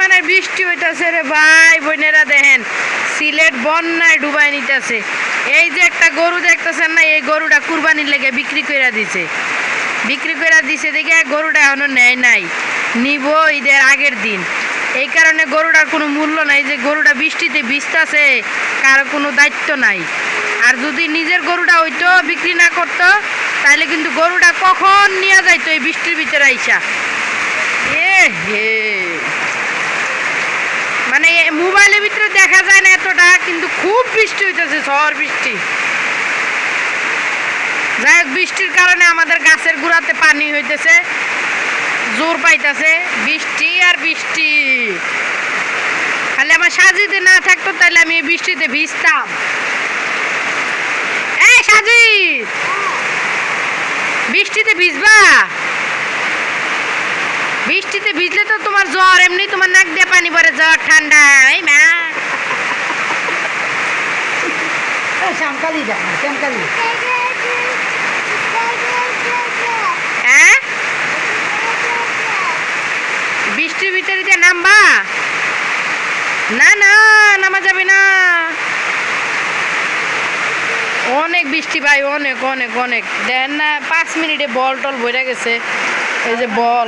পরিমাণের বৃষ্টি হইতাছে রে ভাই বোনেরা, দেখেন সিলেট বন্যায় ডুবাই নিতেছে। এই যে একটা গরু দেখতেছেন না, এই গরুটা কুরবানির লেগে বিক্রি করে দিছে দেখে গরুটা এখনো নেয় নাই, নিব ঈদের আগের দিন। এই কারণে গরুটার কোনো মূল্য নাই, যে গরুটা বৃষ্টিতে ভিজতেছে, কারো কোনো দায়িত্ব নাই। আর যদি নিজের গরুটা হইতো, বিক্রি না করতো, তাহলে কিন্তু গরুটা কখন নিয়ে যাইতো এই বৃষ্টির ভিতরে আইসা। হে মানে মোবাইলের ভিতরে দেখা যায় না এতটা, কিন্তু খুব বৃষ্টি হইতেছে, ঝড় বৃষ্টি। যাই হোক, বৃষ্টির কারণে আমাদের গাছের গোড়াতে পানি হইতেছে, জোর পাইতেছে, বৃষ্টি আর বৃষ্টি। খালি আমার সাজিতে না থাকতো তাহলে আমি এই বৃষ্টিতে ভিজতাম। এই সাজিদ, বৃষ্টিতে ভিজবা? বৃষ্টিতে ভিজলে তো তোমার জ্বর, এমনি তোমার নাক দিয়ে পানি পড়ে, জ্বর ঠান্ডা। এই মা শ্যামকালি দেখ, শ্যামকালি হ্যাঁ, বৃষ্টির ভিতরে দিয়ে নামবা? না না, নামা যাবে না, অনেক বৃষ্টি ভাই, অনেক অনেক অনেক। দেন না 5 মিনিটে বল টল বইরা গেছে, এই যে বল।